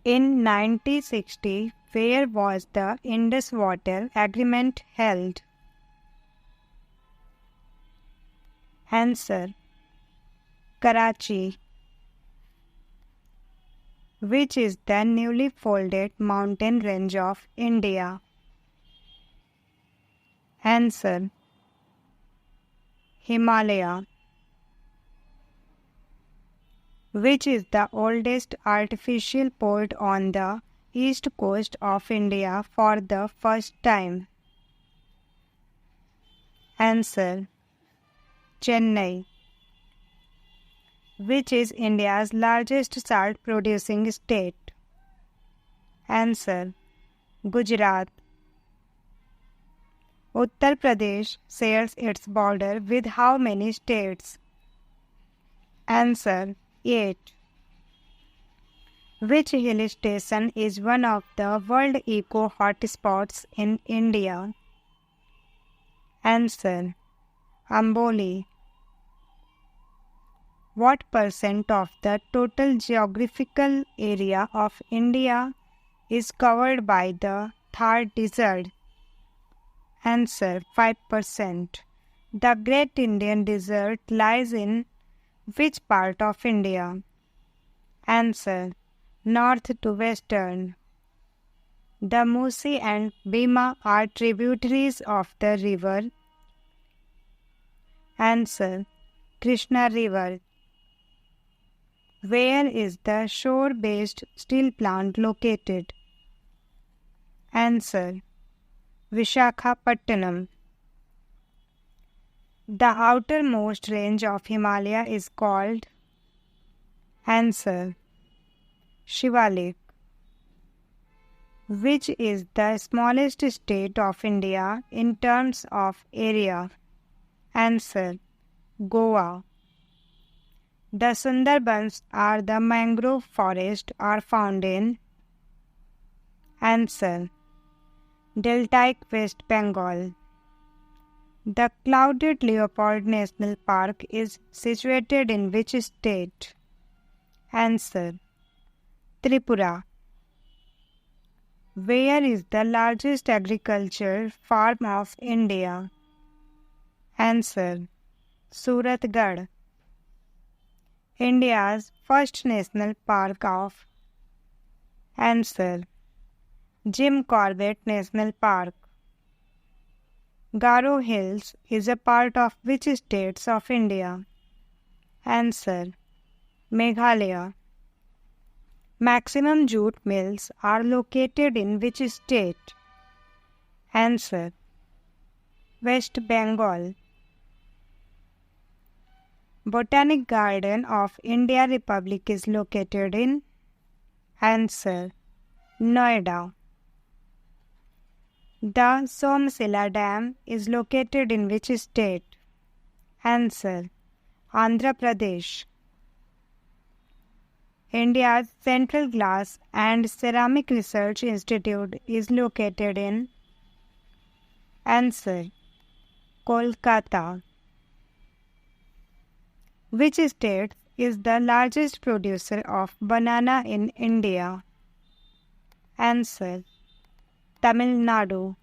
In 1960, where was the Indus Water Agreement held? Answer: Karachi. Which is the newly folded mountain range of India? Answer: Himalaya. Which is the oldest artificial port on the east coast of India for the first time? Answer: Chennai. Which is India's largest salt producing state? Answer: Gujarat. Uttar Pradesh shares its border with how many states? Answer: 8. Which hill station is one of the world eco hotspots in India? Answer: Amboli. What percent of the total geographical area of India is covered by the Thar Desert? Answer: 5%. The Great Indian Desert lies in which part of India? Answer: north to western. The Musi and Bhima are tributaries of the river. Answer: Krishna River. Where is the shore-based steel plant located? Answer: Visakhapatnam. The outermost range of Himalaya is called? Answer: Shivalik. Which is the smallest state of India in terms of area? Answer: Goa. The Sundarbans are the mangrove forest are found in? Answer: Deltaic West Bengal. The Clouded Leopard National Park is situated in which state? Answer: Tripura. Where is the largest agriculture farm of India? Answer: Suratgarh. India's first national park of? Answer: Jim Corbett National Park. Garo Hills is a part of which states of India? Answer: Meghalaya. Maximum jute mills are located in which state? Answer: West Bengal. Botanic Garden of India Republic is located in? Answer: Noida. The Somsila Dam is located in which state? Answer: Andhra Pradesh. India's Central Glass and Ceramic Research Institute is located in? Answer: Kolkata. Which state is the largest producer of banana in India? Answer: Tamil Nadu.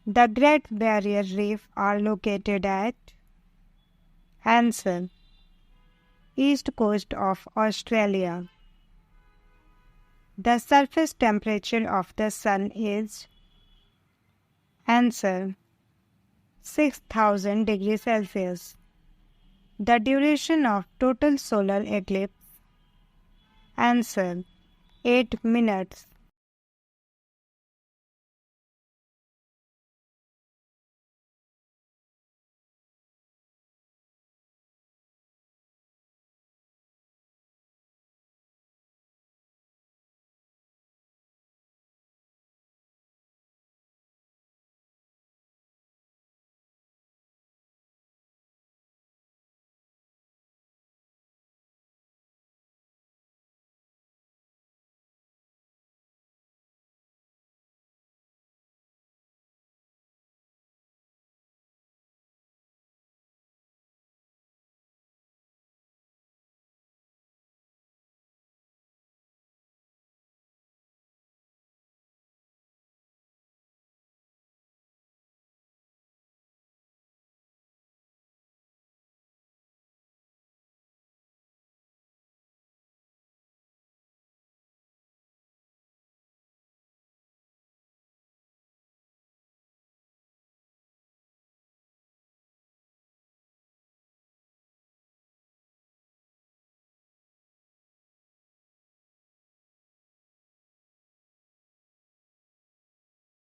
The Great Barrier Reef are located at? Answer: East coast of Australia. The surface temperature of the Sun is? Answer: 6,000 degrees Celsius. The duration of total solar eclipse? Answer: 8 minutes.